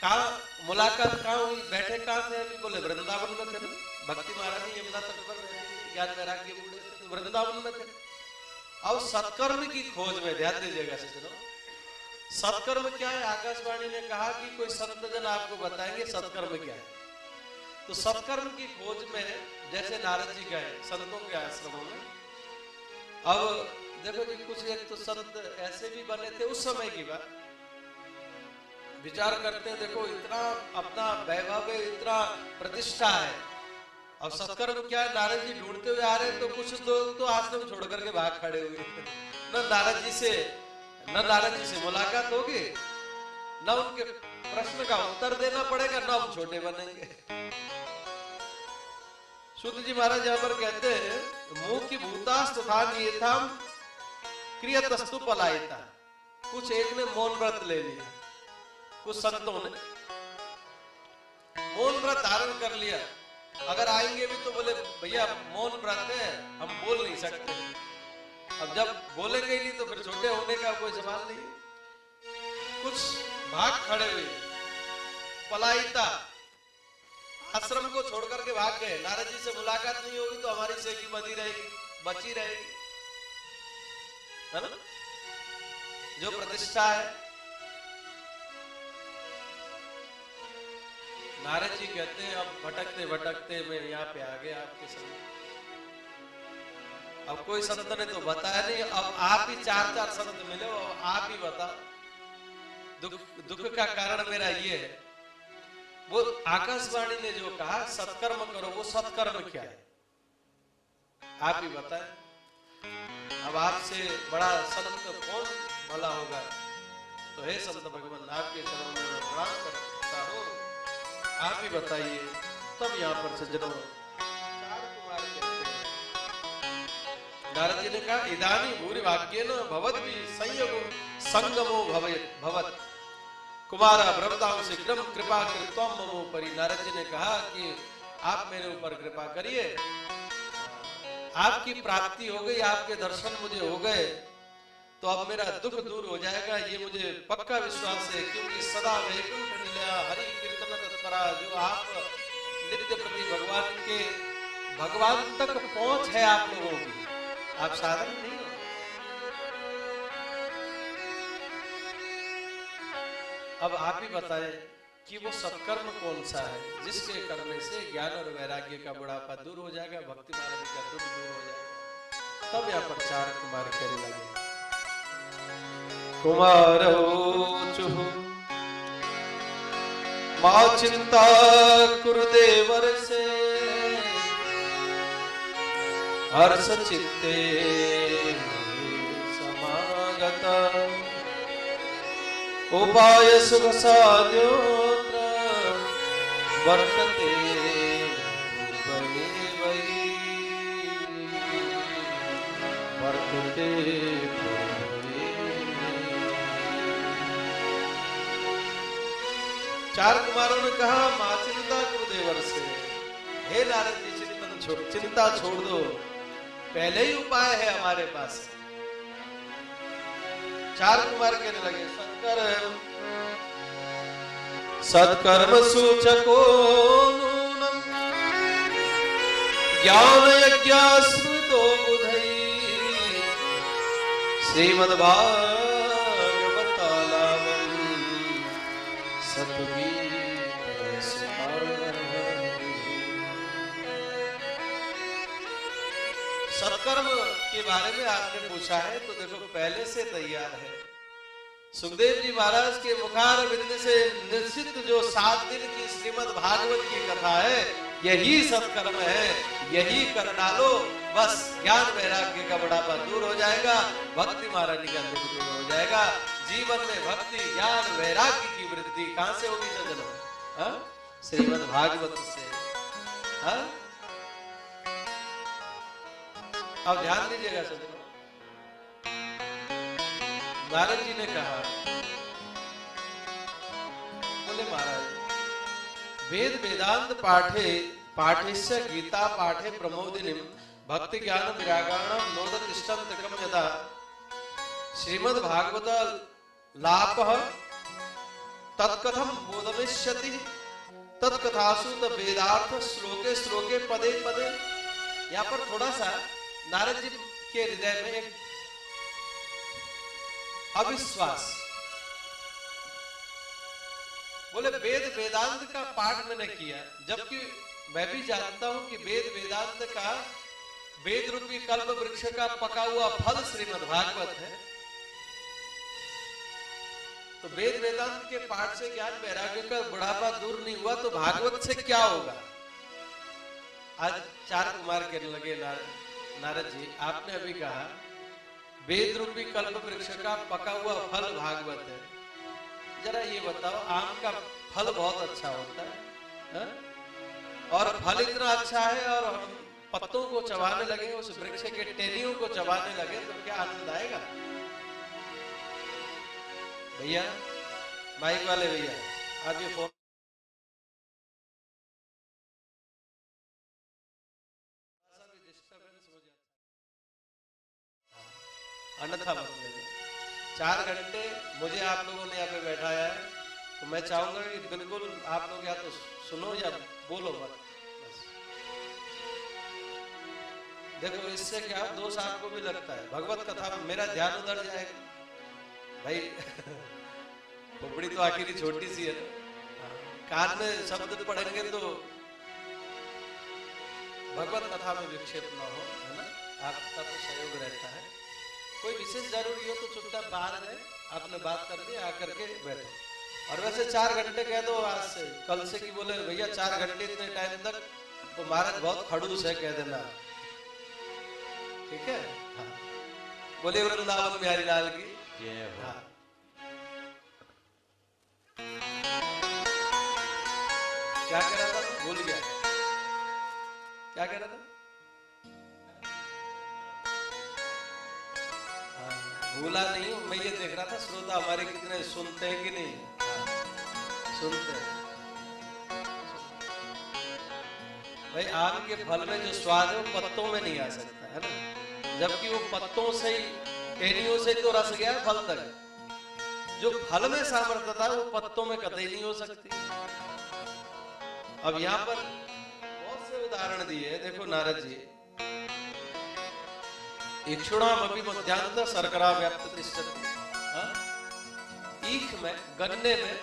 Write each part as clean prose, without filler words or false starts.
कहाँ मुलाकात कहाँ हुई, बैठे कहाँ थे अभी? बोले वृंदावन में थे ना। भक्ति महारानी यमुना तट पर बैठी थी, ज्ञान वैराग्य बूढ़े थे तो वृंदावन में थे। अब सत्कर्म की खोज में ध्यान दीजिएगा सज्जनों, सत्कर्म क्या है? आकाशवाणी ने कहा कि कोई संत जन आपको बताएंगे सत्कर्म क्या है। तो सत्कर्म की खोज में जैसे नारद जी गए संतों के आश्रमों में। अब देखो जी, कुछ एक तो संत ऐसे भी बने थे उस समय की बात, विचार करते हैं देखो इतना अपना वैभव है, इतना प्रतिष्ठा है। अब सत्कर्म क्या है? नारद जी ढूंढते हुए आ रहे तो कुछ लोग तो आश्रम छोड़ करके भाग खड़े हुए। न नारद जी से मुलाकात होगी, न उनके प्रश्न का उत्तर देना पड़ेगा, न हम छोटे बनेंगे। शुद्ध जी महाराज यहाँ पर कहते हैं मुंह की भूतास तथा नियताम क्रियतस्तु पलायिता। कुछ एक ने मौन व्रत ले लिया, कुछ संतों ने मौन व्रत धारण कर लिया। अगर आएंगे भी तो बोले भैया मौन व्रत है, हम बोल नहीं सकते। अब जब बोलेंगे ही नहीं तो फिर छोटे होने का कोई सवाल नहीं। कुछ भाग खड़े हुए, पलायिता, आश्रम को छोड़ करके भाग गए। नारद जी से मुलाकात नहीं होगी तो हमारी सेकी बची रहेगी, है ना, जो प्रतिष्ठा है। नारद जी कहते हैं अब भटकते भटकते मैं यहाँ पे आ गया आपके संग। अब कोई संत ने तो बताया नहीं, अब आप ही चार संत मिले हो, आप ही बताओ दुख का कारण मेरा ये है। वो आकाशवाणी ने जो कहा सत्कर्म करो, वो सत्कर्म क्या है आप ही बताएं। अब आपसे बड़ा संत कौन भला होगा? तो हे संत भगवान, आपके चरणों में मैं प्रणाम करता हूं, आप ही बताइए। तब यहाँ पर सज्जनों चार कुमार कहते हैं, नारद जी ने कहा इदानी भूरि भाग्येन भवद्भि संयोगो संगमो भवत कुमारा ब्रह्मदाम शीघ्रम कृपा कृत्वम ममो परि। नारद जी ने कहा कि आप मेरे ऊपर कृपा करिए, आपकी प्राप्ति हो गई, आपके दर्शन मुझे हो गए तो अब मेरा दुख दूर हो जाएगा, ये मुझे पक्का विश्वास है। क्योंकि सदा वैकुंठ लीला हरि कीर्तन तत्परा, जो आप नित्य प्रति भगवान तक पहुंच है आप लोगों की, आप साधन नहीं हो। अब आप ही बताएं कि वो सत्कर्म कौन सा है जिसके करने से ज्ञान और वैराग्य का बुढ़ापा दूर हो जाएगा, भक्ति मार्ग का दुख दूर हो जाएगा। तब यहाँ पर चार कुमार कहने लगे, कुमार चुहु मां चिंता कुरुदेवर से हर्ष चित्ते समागता उपाय सुख साध्योत्र वर्तते वर्तते। चार कुमारों ने कहा मां चिंता गुरुदेवर से, हे नारद जी चिंता छोड़ दो, पहले ही उपाय है हमारे पास। चार कुमार कहने लगे सत्कर्म सूचको नूनम ज्ञान यज्ञास्मृतो बुधई श्रीमद्भागवतालावम सत्कर्म के बारे में आपने पूछा है तो देखो पहले से तैयार है। सुखदेव जी महाराज के मुखार बिंद से निश्चित जो 7 दिन की श्रीमद् भागवत की कथा है यही सत्कर्म है, यही कर डालो, बस ज्ञान वैराग्य का बुढ़ापा दूर हो जाएगा, भक्ति महारानी का दुख दूर हो जाएगा। जीवन में भक्ति ज्ञान वैराग्य की वृद्धि कहां से होगी सज्जनों? श्रीमद् भागवत से। अब ध्यान दीजिएगा सज्जनों, नारद जी ने कहा, बोले महाराज वेद वेदांत पाठेस्य गीता पाठे प्रमोदिनीम भक्ति ज्ञान विरागाणम नोदतिष्ठन्त्यकम यदा श्रीमद् भागवत लापः तत्कथम बोधविष्यति तत्कथासु द वेदार्थ श्लोके श्लोके पदे पदे। यहाँ पर थोड़ा सा नारद जी के हृदय में एक अविश्वास, बोले वेद वेदांत का पाठ मैंने किया, जबकि मैं भी जानता हूं कि वेद वेदांत का, वेद रूपी कल्प वृक्ष का पका हुआ फल श्रीमद् भागवत है। तो वेद वेदांत के पाठ से ज्ञान वैराग्य का बुढ़ापा दूर नहीं हुआ तो भागवत से क्या होगा। आज चार कुमार कहने लगे, नारद जी आपने अभी कहा वेद रूपी कल्प वृक्ष का पका हुआ फल भागवत है, जरा ये बताओ आम का फल बहुत अच्छा होता है और फल इतना अच्छा है और हम पत्तों को चबाने लगे, उस वृक्ष के टहनियों को चबाने लगे तो क्या आनंद आएगा। भैया माइक वाले भैया आप ये फोन डिस्टर्बेंस हो जाता, अन्यथा मत लेना। 4 घंटे मुझे आप लोगों ने यहाँ पे बैठाया है तो मैं चाहूंगा कि बिल्कुल आप लोग या तो सुनो या बोलो मत। देखो इससे क्या दोष आपको भी लगता है, भगवत कथा में मेरा ध्यान उधर जाएगा भाई। खोपड़ी तो आखिर ही छोटी सी है, कान में शब्द पढ़ेंगे तो भगवत कथा में विक्षेप ना हो, है ना, आपका तो सहयोग रहता है। कोई विशेष जरूरी हो तो चुपचाप बाहर रहे, आपने बात कर दी आकर के बैठो। और वैसे 4 घंटे कह दो आज से, कल से कि बोले भैया 4 घंटे इतने टाइम तक तो महाराज बहुत खड़ूस है कह देना, ठीक है। हाँ बोले वृंदावन बिहारी लाल की जय। हाँ क्या कह रहा था, भूल गया क्या कह रहा था। भूला नहीं हूं मैं, ये देख रहा था श्रोता हमारे कितने सुनते हैं कि नहीं। सुनते हैं भाई। आम के फल में जो स्वाद है वो पत्तों में नहीं आ सकता है ना, जबकि वो पत्तों से ही, टहनियों से तो रस गया फल तक। जो फल में सामर्थ्यता है वो पत्तों में कतई नहीं हो सकती। अब यहाँ पर बहुत से उदाहरण दिए, देखो नारद जी, इक्षुणामपि मध्यांत शर्करा व्याप्त तिष्ठति। ईख में, गन्ने में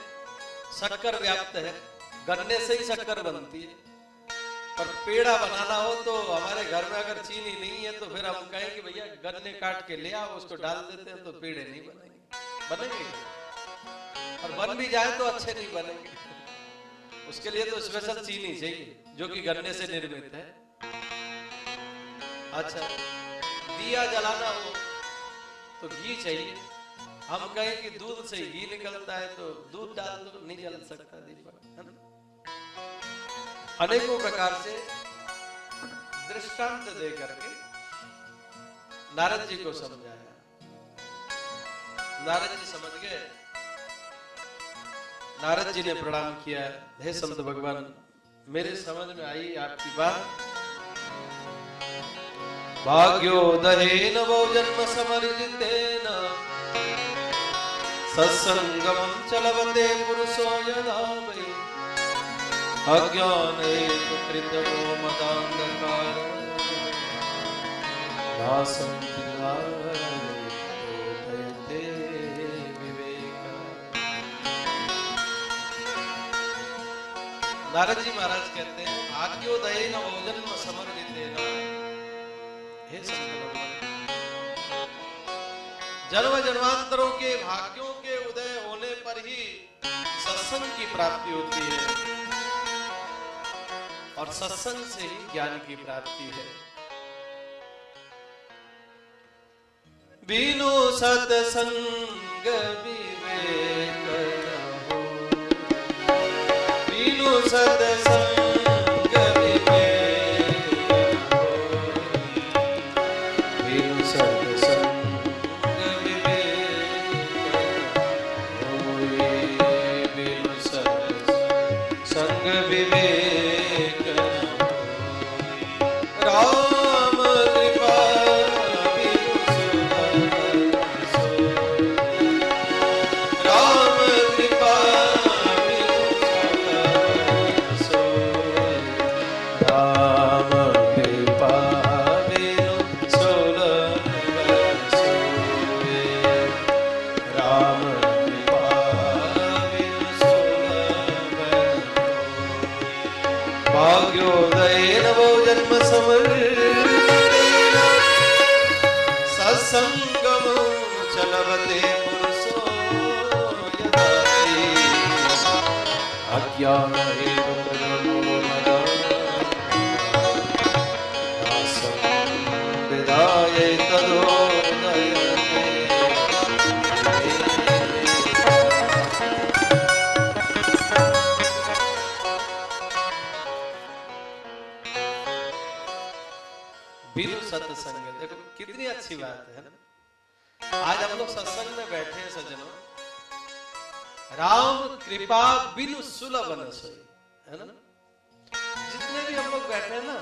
शक्कर व्याप्त है, गन्ने से ही शक्कर बनती है। पर पेड़ा बनाना हो तो हमारे घर में अगर चीनी नहीं है तो फिर हम कहें कि भैया गन्ने काट के ले आओ, उसको डाल देते हैं तो पेड़े नहीं बनेंगे। बनेंगे और बन भी जाए तो अच्छे नहीं बनेंगे। उसके लिए तो स्पेशल चीनी चाहिए जो कि गन्ने से निर्मित है। अच्छा, दिया जलाना हो तो घी चाहिए। हम कहें कि दूध से घी निकलता है तो दूध डाल दो, नहीं जल सकता दीपक, है ना। अनेकों प्रकार से दृष्टांत दे करके नारद जी को समझाया। नारद जी समझ गए। नारद जी ने प्रणाम किया, हे संत भगवान मेरे समझ में आई आपकी बात। भाग्योदयेन बहुजन्म समर्जितेन सत्संगमं च लभते पुरुषो यदा वै अज्ञानेन कृतमो मदान्धकार नासं विद्यायते विवेक। नारद जी महाराज कहते हैं भाग्योदयेन बहुजन्म समर्जितेन, हे संत भगवान जन्म जन्मांतरों के भाग्यों के उदय होने पर ही सत्संग की प्राप्ति होती है और सत्संग से ही ज्ञान की प्राप्ति है। बिनु सत्संग विवेक न हो, बिनु सत्संग विवेक न हो, बिनु सत्संग विवेक न होए, बिनु सत्संग विवेक न होए। राम कृपा बिनु सुख न सोए, राम कृपा भाग्योदयेन वो जन्म समृद्धेन सत्संगम चलवते पुरुषो यदा अज्ञान विदाय तदोदयते। बिनु सत्संग, देखो कितनी अच्छी बात है ना। आज हम लोग सत्संग में बैठे हैं सज्जनों, राम कृपा बिनु सुलभ न सोई, है ना। जितने भी हम लोग बैठे हैं ना,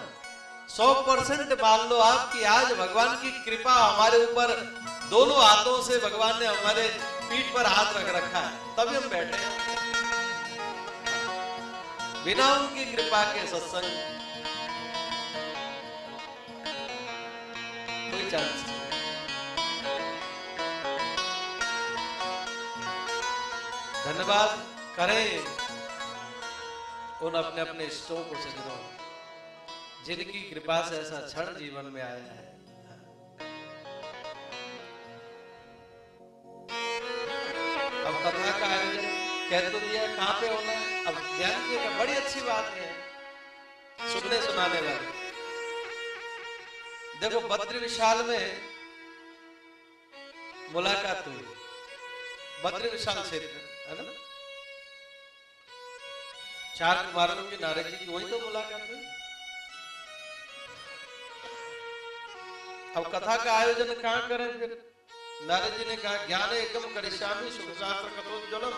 100% मान लो आप कि आज भगवान की कृपा हमारे ऊपर, दोनों हाथों से भगवान ने हमारे पीठ पर हाथ रख रखा है, तभी हम बैठे हैं। बिना उनकी कृपा के सत्संग कोई चांस नहीं। धन्यवाद करें उन अपने अपने इष्टों को सज्जनों, जिनकी कृपा से ऐसा क्षण जीवन में आया है। अब कथा का आयोजन कह तो दिया, कहां पे होना है, अब ध्यान दीजिएगा, बड़ी अच्छी बात है सुनने सुनाने वाली। देखो बद्री विशाल में मुलाकात हुई, बद्री विशाल क्षेत्र है ना, 4 कुमारों की नारद जी की वही तो मुलाकात हुई। अब कथा का आयोजन कहां करें फिर? नारद जी ने कहा ज्ञान एकम करिष्यामि सुख शास्त्र कथोज्ज्वलम